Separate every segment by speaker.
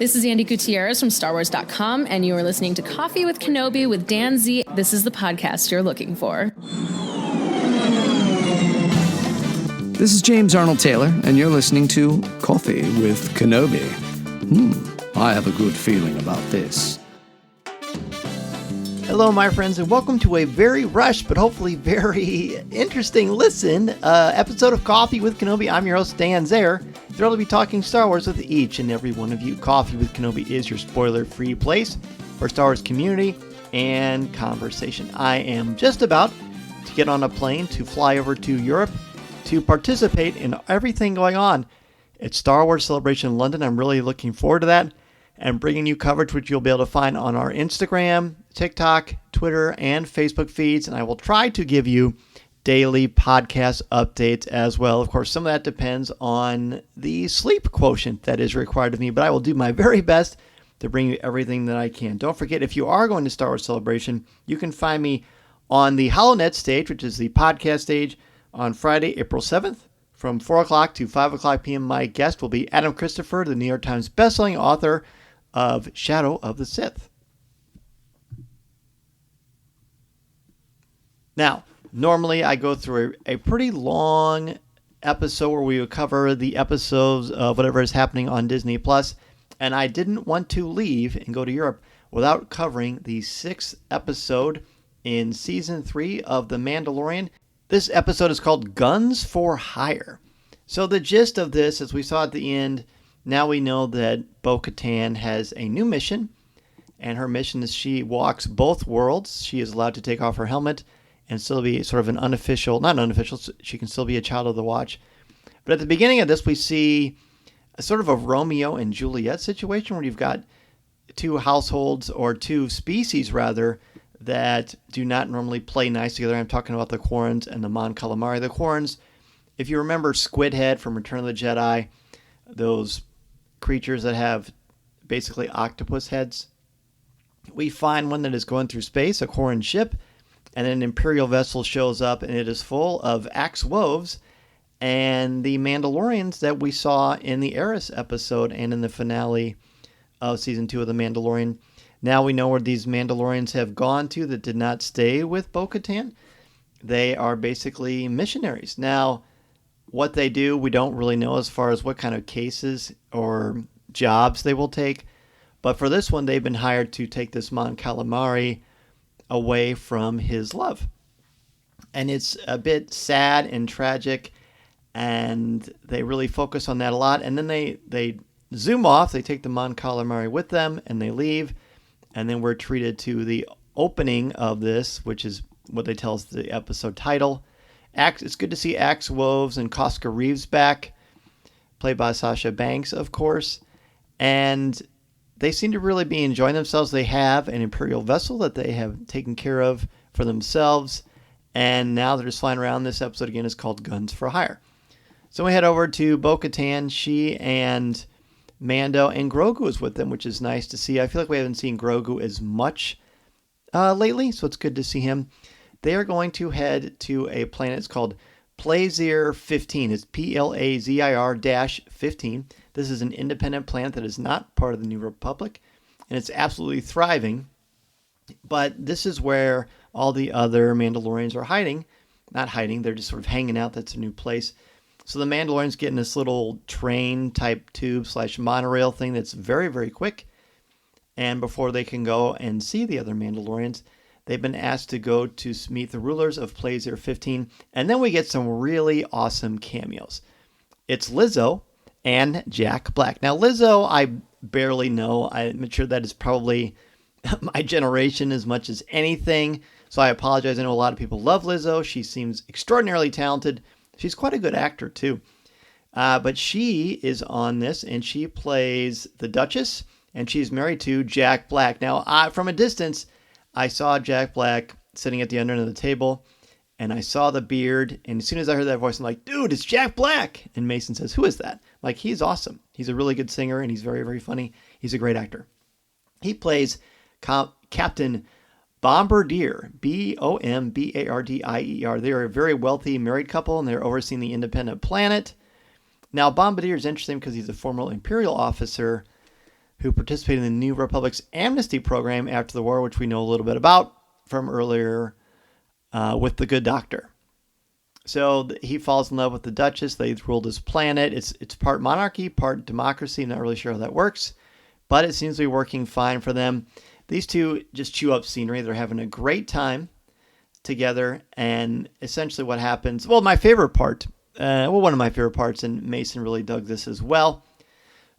Speaker 1: This is Andy Gutierrez from StarWars.com, and you are listening to Coffee with Kenobi with Dan Z. This is the podcast you're looking for.
Speaker 2: This is James Arnold Taylor, and you're listening to Coffee with Kenobi. I have a good feeling about this.
Speaker 3: Hello, my friends, and welcome to a very rushed, but hopefully very interesting episode of Coffee with Kenobi. I'm your host, Dan Zayer. Thrilled to be talking Star Wars with each and every one of you. Coffee with Kenobi is your spoiler-free place for Star Wars community and conversation. I am just about to get on a plane to fly over to Europe to participate in everything going on at Star Wars Celebration in London. I'm really looking forward to that and bringing you coverage which you'll be able to find on our Instagram, TikTok, Twitter, and Facebook feeds. And I will try to give you daily podcast updates as well. Of course, some of that depends on the sleep quotient that is required of me, but I will do my very best to bring you everything that I can. Don't forget, if you are going to Star Wars Celebration, you can find me on the HoloNet stage, which is the podcast stage, on Friday, April 7th, from 4 o'clock to 5 o'clock p.m. My guest will be Adam Christopher, the New York Times bestselling author of Shadow of the Sith. Now, normally I go through a pretty long episode where we would cover the episodes of whatever is happening on Disney+, and I didn't want to leave and go to Europe without covering the 6th episode in Season 3 of The Mandalorian. This episode is called Guns for Hire. So the gist of this, as we saw at the end, now we know that Bo-Katan has a new mission, and her mission is she walks both worlds. She is allowed to take off her helmet and still be sort of an she can still be a child of the Watch. But at the beginning of this, we see a sort of a Romeo and Juliet situation where you've got two households, or two species rather, that do not normally play nice together. I'm talking about the Quarrens and the Mon Calamari. The Quarrens, if you remember Squid Head from Return of the Jedi, those creatures that have basically octopus heads, we find one that is going through space, a Quarren ship, and an Imperial vessel shows up, and it is full of Axe Woves and the Mandalorians that we saw in the Eris episode and in the finale of Season 2 of The Mandalorian. Now we know where these Mandalorians have gone to that did not stay with Bo-Katan. They are basically missionaries. Now, what they do, we don't really know as far as what kind of cases or jobs they will take. But for this one, they've been hired to take this Mon Calamari away from his love. And it's a bit sad and tragic, and they really focus on that a lot. And then they zoom off, they take the Mon Calamari with them, and they leave. And then we're treated to the opening of this, which is what they tell us the episode title. It's good to see Axe Woves and Cosca Reeves back, played by Sasha Banks, of course. And they seem to really be enjoying themselves. They have an Imperial vessel that they have taken care of for themselves. And now they're just flying around. This episode, again, is called Guns for Hire. So we head over to Bo-Katan. She and Mando and Grogu is with them, which is nice to see. I feel like we haven't seen Grogu as much lately, so it's good to see him. They are going to head to a planet. It's called Plazir 15. It's Plazir-15. This is an independent planet that is not part of the New Republic, and it's absolutely thriving. But this is where all the other Mandalorians are hiding. Not hiding, they're just sort of hanging out. That's a new place. So the Mandalorians get in this little train-type tube/monorail thing that's very, very quick. And before they can go and see the other Mandalorians, they've been asked to go to meet the rulers of Plazir 15. And then we get some really awesome cameos. It's Lizzo and Jack Black. Now, Lizzo, I barely know. I'm sure that is probably my generation as much as anything. So I apologize. I know a lot of people love Lizzo. She seems extraordinarily talented. She's quite a good actor, too. But she is on this, and she plays the Duchess, and she's married to Jack Black. Now, from a distance, I saw Jack Black sitting at the other end of the table, and I saw the beard, and as soon as I heard that voice, I'm like, dude, it's Jack Black! And Mason says, who is that? Like, he's awesome. He's a really good singer, and he's very, very funny. He's a great actor. He plays Captain Bombardier, Bombardier. They're a very wealthy married couple, and they're overseeing the independent planet. Now, Bombardier is interesting because he's a former Imperial officer who participated in the New Republic's amnesty program after the war, which we know a little bit about from earlier with The Good Doctor. So he falls in love with the Duchess. They rule this planet. It's part monarchy, part democracy. I'm not really sure how that works, but it seems to be working fine for them. These two just chew up scenery. They're having a great time together. And essentially what happens, well, my favorite part, one of my favorite parts, and Mason really dug this as well,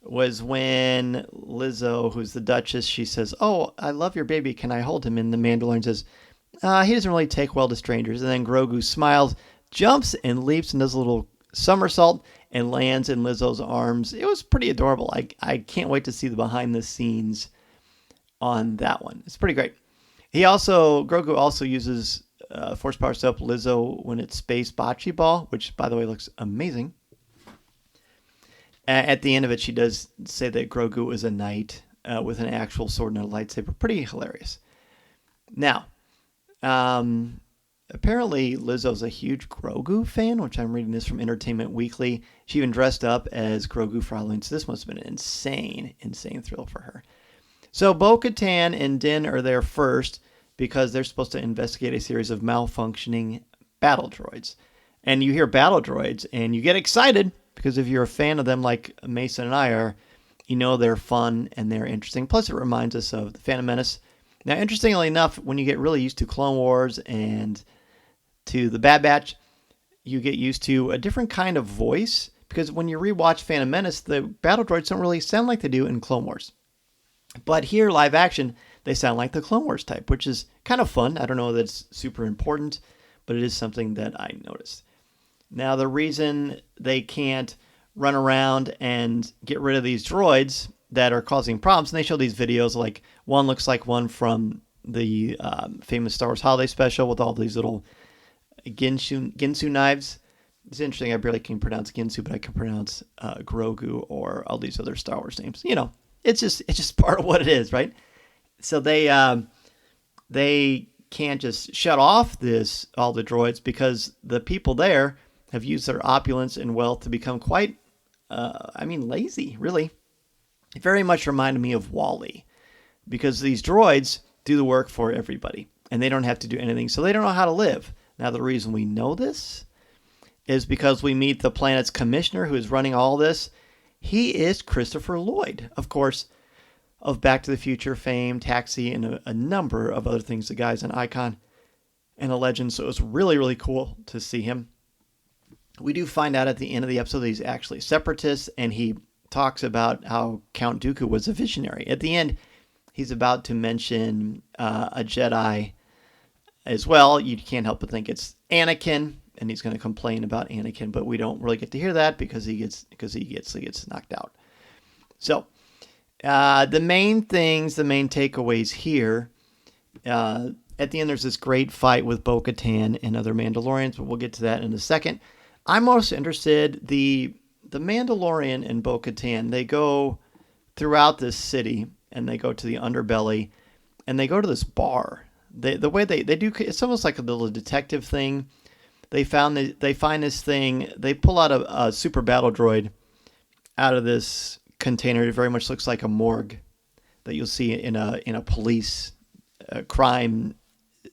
Speaker 3: was when Lizzo, who's the Duchess, she says, "Oh, I love your baby. Can I hold him?" And the Mandalorian says, "He doesn't really take well to strangers." And then Grogu smiles, jumps and leaps and does a little somersault and lands in Lizzo's arms. It was pretty adorable. I can't wait to see the behind the scenes on that one. It's pretty great. Grogu also uses force powers to help Lizzo when it's space bocce ball, which by the way looks amazing. At the end of it, she does say that Grogu is a knight with an actual sword and a lightsaber. Pretty hilarious. Now, apparently Lizzo's a huge Grogu fan, which I'm reading this from Entertainment Weekly. She even dressed up as Grogu for Halloween, so this must have been an insane thrill for her. So Bo-Katan and Din are there first because they're supposed to investigate a series of malfunctioning battle droids. And you hear battle droids and you get excited because if you're a fan of them like Mason and I are, you know they're fun and they're interesting. Plus it reminds us of the Phantom Menace. Now, interestingly enough, when you get really used to Clone Wars and to the Bad Batch, you get used to a different kind of voice because when you rewatch Phantom Menace, the battle droids don't really sound like they do in Clone Wars. But here, live action, they sound like the Clone Wars type, which is kind of fun. I don't know that it's super important, but it is something that I noticed. Now, the reason they can't run around and get rid of these droids that are causing problems, and they show these videos, like one looks like one from the famous Star Wars Holiday Special with all these little Ginsu knives. It's interesting. I barely can pronounce Ginsu, but I can pronounce Grogu or all these other Star Wars names. You know, it's just part of what it is, right? So they can't just shut off all the droids because the people there have used their opulence and wealth to become quite, lazy, really. It very much reminded me of WALL-E because these droids do the work for everybody and they don't have to do anything, so they don't know how to live. Now, the reason we know this is because we meet the planet's commissioner who is running all this. He is Christopher Lloyd, of course, of Back to the Future fame, Taxi, and a number of other things. The guy's an icon and a legend, so it was really, really cool to see him. We do find out at the end of the episode that he's actually a separatist, and he talks about how Count Dooku was a visionary. At the end, he's about to mention a Jedi as well. You can't help but think it's Anakin, and he's going to complain about Anakin, but we don't really get to hear that because he gets knocked out. So the main takeaways here. At the end, there's this great fight with Bo-Katan and other Mandalorians, but we'll get to that in a second. I'm most interested, the Mandalorian and Bo-Katan, they go throughout this city, and they go to the underbelly, and they go to this bar. The way they do, it's almost like a little detective thing. They find this thing, they pull out a super battle droid out of this container. It very much looks like a morgue that you'll see in a police crime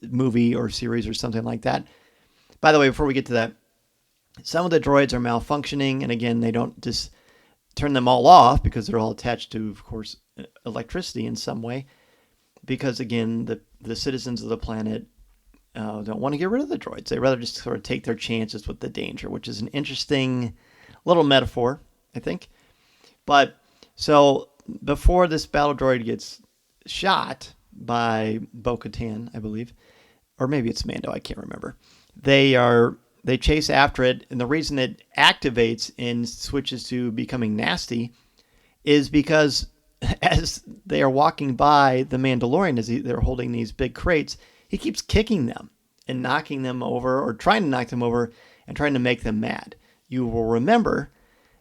Speaker 3: movie or series or something like that. By the way, before we get to that, some of the droids are malfunctioning, and again, they don't just turn them all off because they're all attached to, of course, electricity in some way. Because again, the citizens of the planet don't want to get rid of the droids. They rather just sort of take their chances with the danger, which is an interesting little metaphor, I think. But so before this battle droid gets shot by Bo-Katan, I believe, or maybe it's Mando, I can't remember. They chase after it, and the reason it activates and switches to becoming nasty is because as they are walking by the Mandalorian, as they're holding these big crates, he keeps kicking them and knocking them over, or trying to knock them over and trying to make them mad. You will remember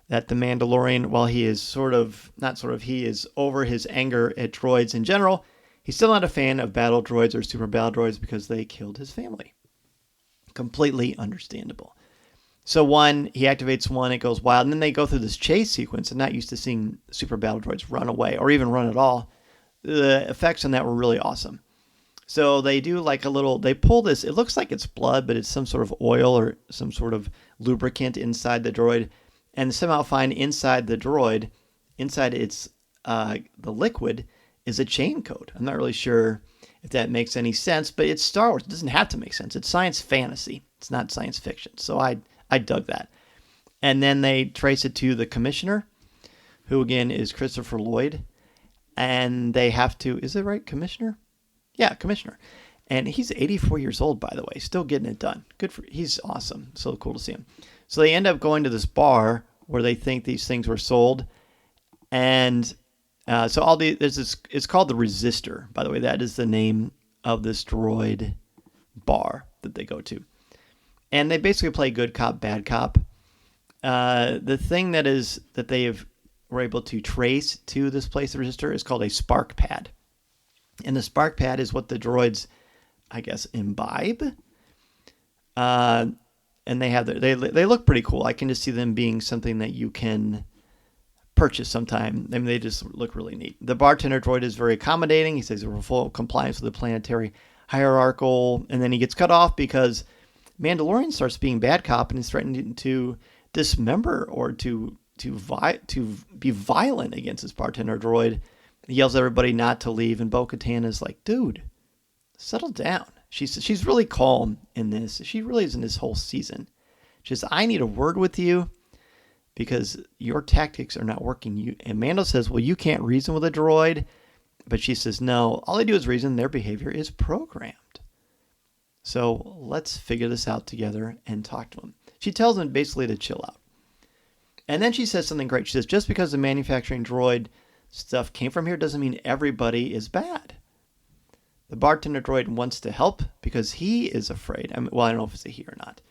Speaker 3: that the Mandalorian, while he is he is over his anger at droids in general, he's still not a fan of battle droids or super battle droids because they killed his family. Completely understandable. So he activates one, it goes wild, and then they go through this chase sequence. I'm not used to seeing super battle droids run away or even run at all. The effects on that were really awesome. So they do like they pull this, it looks like it's blood, but it's some sort of oil or some sort of lubricant inside the droid, and somehow find inside the droid, inside its, the liquid, is a chain code. I'm not really sure if that makes any sense, but it's Star Wars. It doesn't have to make sense. It's science fantasy. It's not science fiction. So I dug that. And then they trace it to the commissioner, who again is Christopher Lloyd. And they have to, is it right, commissioner? Yeah, commissioner. And he's 84 years old, by the way, still getting it done. He's awesome. So cool to see him. So they end up going to this bar where they think these things were sold. And it's called the Resistor, by the way. That is the name of this droid bar that they go to. And they basically play good cop, bad cop. The thing that they were able to trace to this place, the Resistor, is called a spark pad. And the spark pad is what the droids, I guess, imbibe. And they look pretty cool. I can just see them being something that you can purchase sometime. I mean, they just look really neat. The bartender droid is very accommodating. He says we're full compliance with the planetary hierarchical, and then he gets cut off because Mandalorian starts being bad cop and is threatening to dismember or to be violent against his bartender droid. He yells at everybody not to leave, and Bo-Katan is like, dude, settle down. She's really calm in this. She really is in this whole season. She says, I need a word with you because your tactics are not working. And Mando says, well, you can't reason with a droid. But she says, no, all they do is reason. Their behavior is programmed. So let's figure this out together and talk to him. She tells him basically to chill out. And then she says something great. She says, just because the manufacturing droid stuff came from here doesn't mean everybody is bad. The bartender droid wants to help because he is afraid. I don't know if it's a he or not.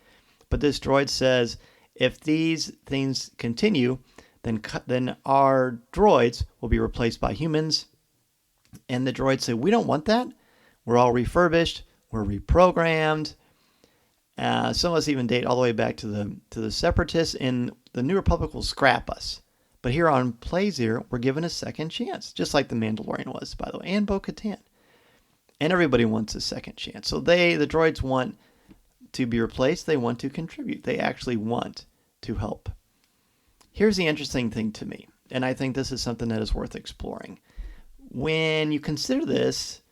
Speaker 3: But this droid says, if these things continue, then our droids will be replaced by humans. And the droids say, we don't want that. We're all refurbished. We're reprogrammed. Some of us even date all the way back to the Separatists, and the New Republic will scrap us. But here on Plaisir, we're given a second chance, just like the Mandalorian was, by the way, and Bo-Katan. And everybody wants a second chance. So the droids want to be replaced. They want to contribute. They actually want to help. Here's the interesting thing to me, and I think this is something that is worth exploring. When you consider this,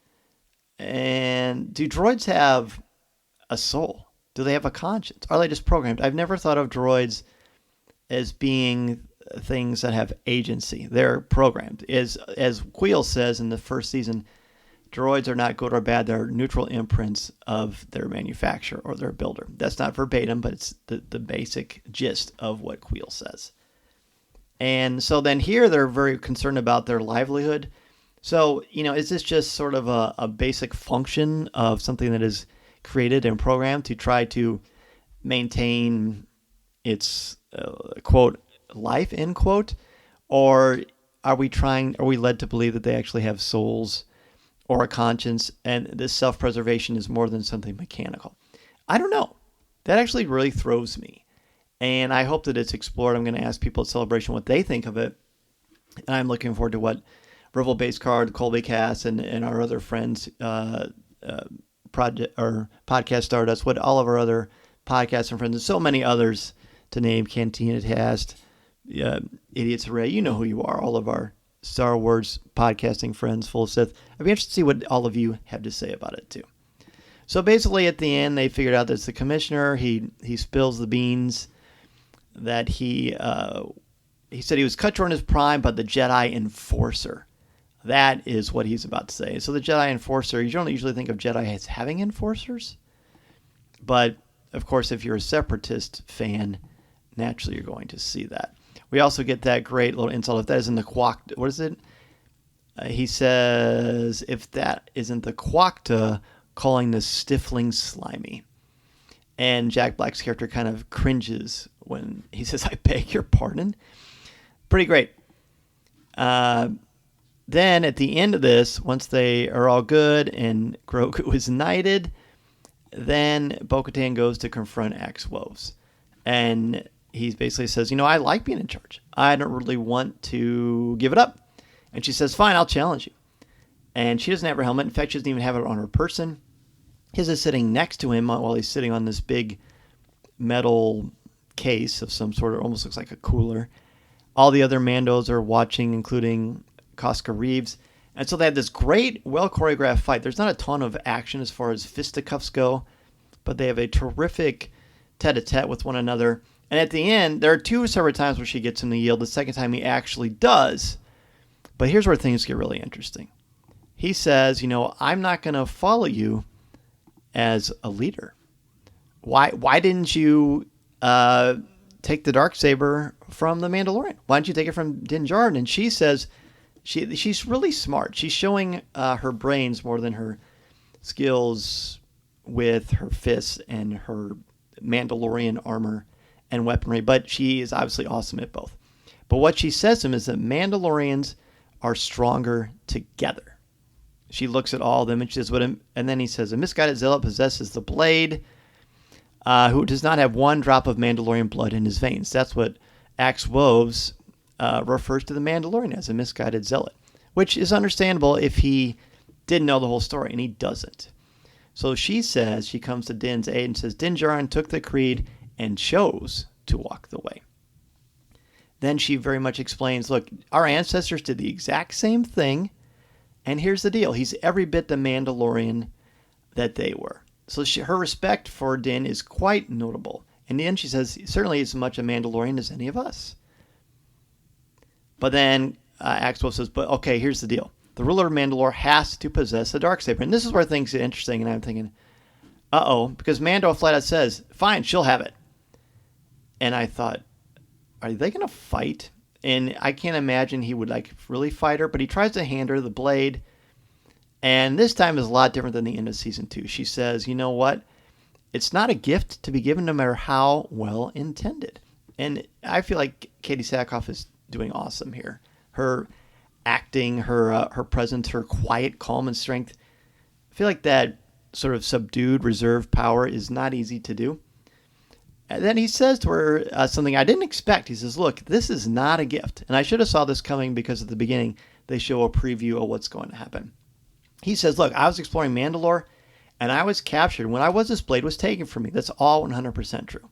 Speaker 3: and do droids have a soul? Do they have a conscience? Are they just programmed? I've never thought of droids as being things that have agency. They're programmed. As Queel says in the first season, droids are not good or bad. They're neutral imprints of their manufacturer or their builder. That's not verbatim, but it's the basic gist of what Queel says. And so then here they're very concerned about their livelihood. So, is this just sort of a basic function of something that is created and programmed to try to maintain its, quote, life, end quote? Or are we led to believe that they actually have souls or a conscience, and this self-preservation is more than something mechanical? I don't know. That actually really throws me. And I hope that it's explored. I'm going to ask people at Celebration what they think of it. And I'm looking forward to what Rival Base Card, Colby Cass, and our other friends, Podcast Stardust, what all of our other podcasts and friends, and so many others to name, Cantina Cast, Idiots Array, you know who you are, all of our Star Wars podcasting friends, full of Sith. I'd be interested to see what all of you have to say about it too. So basically at the end, they figured out that it's the commissioner. He spills the beans that he said he was cut short in his prime, but the Jedi Enforcer. That is what he's about to say. So the Jedi Enforcer, you don't usually think of Jedi as having enforcers. But, of course, if you're a Separatist fan, naturally you're going to see that. We also get that great little insult. If that isn't the Quokta, what is it? He says, if that isn't the Quokta, calling the Stifling slimy. And Jack Black's character kind of cringes when he says, I beg your pardon. Pretty great. Then at the end of this, once they are all good and Grogu is knighted, then Bo-Katan goes to confront Axe Woves. And he basically says, I like being in charge. I don't really want to give it up. And she says, fine, I'll challenge you. And she doesn't have her helmet. In fact, she doesn't even have it on her person. His is sitting next to him while he's sitting on this big metal case of some sort. It almost looks like a cooler. All the other Mandos are watching, including Casca Reeves. And so they have this great, well-choreographed fight. There's not a ton of action as far as fisticuffs go, but they have a terrific tete-a-tete with one another. And at the end, there are two separate times where she gets him to yield. The second time he actually does. But here's where things get really interesting. He says, I'm not going to follow you as a leader. Why didn't you take the Darksaber from the Mandalorian? Why didn't you take it from Din Djarin? And she says she's really smart. She's showing her brains more than her skills with her fists and her Mandalorian armor and weaponry. But she is obviously awesome at both. But what she says to him is that Mandalorians are stronger together. She looks at all of them and she says, and then he says, a misguided zealot possesses the blade, who does not have one drop of Mandalorian blood in his veins. That's what Axe Woves refers to the Mandalorian as, a misguided zealot, which is understandable if he didn't know the whole story, and he doesn't. So she says, she comes to Din's aid and says, Din Djarin took the creed and chose to walk the way. Then she very much explains, look, our ancestors did the exact same thing, and here's the deal. He's every bit the Mandalorian that they were. So her respect for Din is quite notable. In the end, she says, certainly as much a Mandalorian as any of us. But then Axe Wolf says, but okay, here's the deal. The ruler of Mandalore has to possess the Darksaber. And this is where things get interesting, and I'm thinking, because Mando flat out says, fine, she'll have it. And I thought, are they going to fight? And I can't imagine he would really fight her, but he tries to hand her the blade. And this time is a lot different than the end of season 2. She says, you know what? It's not a gift to be given no matter how well intended. And I feel like Katie Sackhoff is doing awesome here. Her acting, her presence, her quiet calm and strength. I feel like that sort of subdued, reserved power is not easy to do. And then he says to her something I didn't expect. He says, look, this is not a gift. And I should have saw this coming because at the beginning they show a preview of what's going to happen. He says, look, I was exploring Mandalore and I was captured. When I was, this blade was taken from me. That's all 100% true.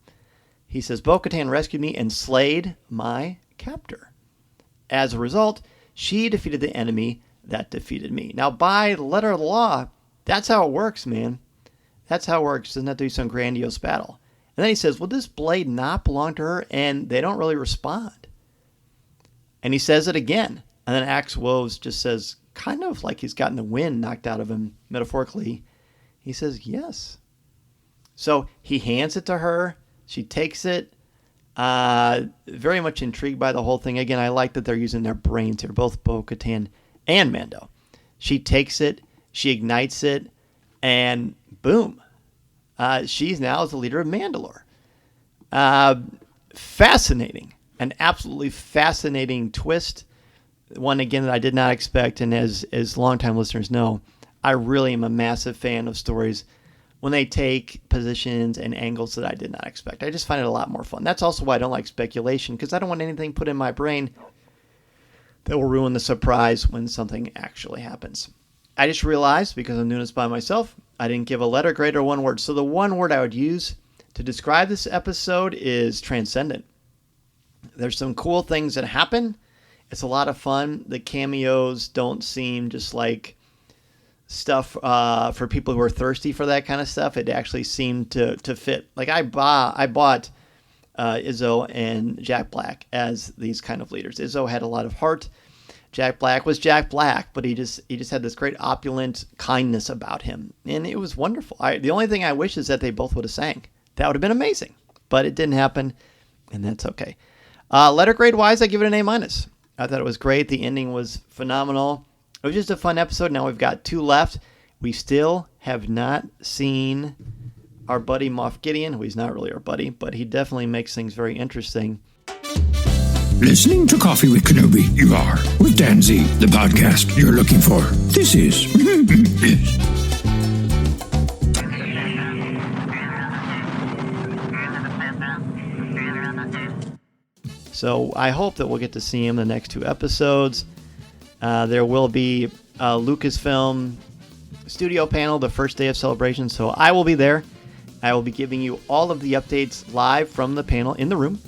Speaker 3: He says, Bo-Katan rescued me and slayed my captor. As a result, she defeated the enemy that defeated me. Now, by the letter of the law, that's how it works, man. That's how it works. Doesn't have to be some grandiose battle. And then he says, well, this blade not belong to her? And they don't really respond. And he says it again. And then Axe Woves just says, kind of like he's gotten the wind knocked out of him, metaphorically. He says, yes. So he hands it to her. She takes it. Very much intrigued by the whole thing. Again, I like that they're using their brains here, both Bo-Katan and Mando. She takes it. She ignites it. And boom. She's now the leader of Mandalore. Fascinating. An absolutely fascinating twist. One, again, that I did not expect. And as longtime listeners know, I really am a massive fan of stories when they take positions and angles that I did not expect. I just find it a lot more fun. That's also why I don't like speculation, because I don't want anything put in my brain that will ruin the surprise when something actually happens. I just realized, because I'm doing this by myself, I didn't give a letter grade or one word. So the one word I would use to describe this episode is transcendent. There's some cool things that happen. It's a lot of fun. The cameos don't seem just like stuff for people who are thirsty for that kind of stuff. It actually seemed to fit. Like I bought Izzo and Jack Black as these kind of leaders. Izzo had a lot of heart. Jack Black was Jack Black, but he just had this great opulent kindness about him, and it was wonderful. The only thing I wish is that they both would have sang. That would have been amazing, but it didn't happen, and that's okay. Letter grade wise, I give it an A-. I thought it was great. The ending was phenomenal. It was just a fun episode. Now we've got 2 left. We still have not seen our buddy Moff Gideon, who he's not really our buddy, but he definitely makes things very interesting.
Speaker 4: Listening to Coffee with Kenobi, you are, with Dan Z, the podcast you're looking for. This is...
Speaker 3: So I hope that we'll get to see him the next 2 episodes. There will be a Lucasfilm studio panel the first day of Celebration, so I will be there. I will be giving you all of the updates live from the panel in the room.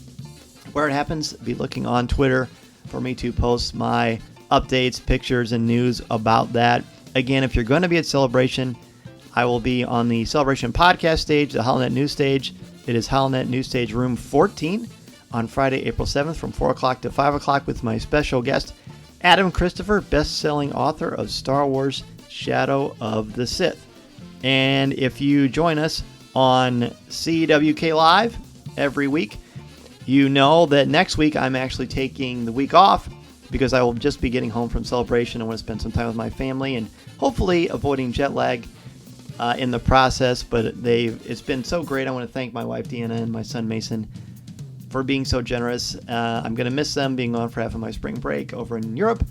Speaker 3: Where it happens, be looking on Twitter for me to post my updates, pictures, and news about that. Again, if you're going to be at Celebration, I will be on the Celebration podcast stage, the HoloNet News stage. It is HoloNet News Stage Room 14 on Friday, April 7th from 4 o'clock to 5 o'clock with my special guest, Adam Christopher, best-selling author of Star Wars Shadow of the Sith. And if you join us on CWK Live every week, you know that next week I'm actually taking the week off because I will just be getting home from Celebration. I want to spend some time with my family and hopefully avoiding jet lag in the process. But it's been so great. I want to thank my wife Deanna and my son Mason for being so generous. I'm going to miss them being gone for half of my spring break over in Europe,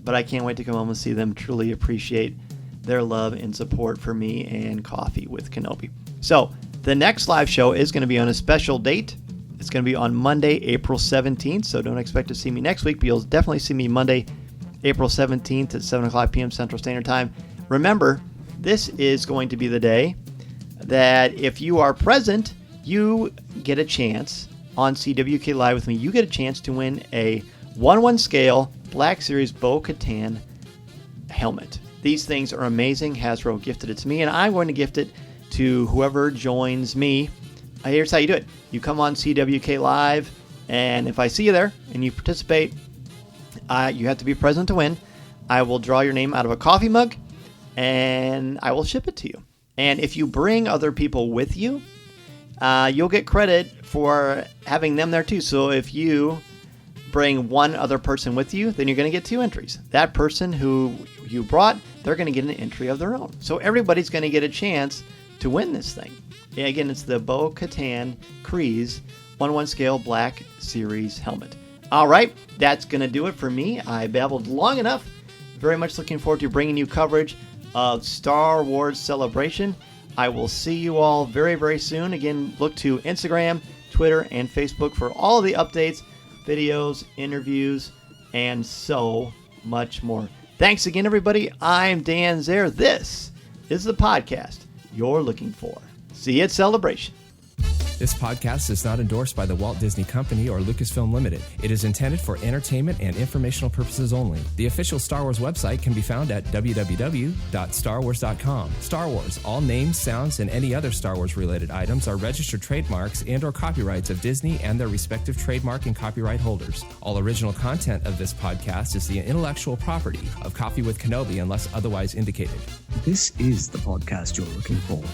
Speaker 3: but I can't wait to come home and see them. Truly appreciate their love and support for me and Coffee with Kenobi. So the next live show is going to be on a special date. It's going to be on Monday, April 17th, so don't expect to see me next week, but you'll definitely see me Monday, April 17th at 7 o'clock p.m. Central Standard Time. Remember, this is going to be the day that if you are present, you get a chance on CWK Live with me. You get a chance to win a 1/1 scale Black Series Bo-Katan helmet. These things are amazing. Hasbro gifted it to me, and I'm going to gift it to whoever joins me. Here's how you do it. You come on CWK Live, and if I see you there and you participate, you have to be present to win. I will draw your name out of a coffee mug, and I will ship it to you. And if you bring other people with you, you'll get credit for having them there too. So if you bring one other person with you, then you're going to get 2 entries. That person who you brought, they're going to get an entry of their own. So everybody's going to get a chance to win this thing. Again, it's the Bo-Katan Kryze 1/1 scale Black Series helmet. All right, that's going to do it for me. I babbled long enough. Very much looking forward to bringing you coverage of Star Wars Celebration. I will see you all very, very soon. Again, look to Instagram, Twitter, and Facebook for all of the updates, videos, interviews, and so much more. Thanks again, everybody. I'm Dan Zaire. This is the podcast you're looking for. See you at Celebration.
Speaker 5: This podcast is not endorsed by the Walt Disney Company or Lucasfilm Limited. It is intended for entertainment and informational purposes only. The official Star Wars website can be found at www.starwars.com. Star Wars, all names, sounds, and any other Star Wars related items are registered trademarks and or copyrights of Disney and their respective trademark and copyright holders. All original content of this podcast is the intellectual property of Coffee with Kenobi unless otherwise indicated.
Speaker 2: This is the podcast you're looking for.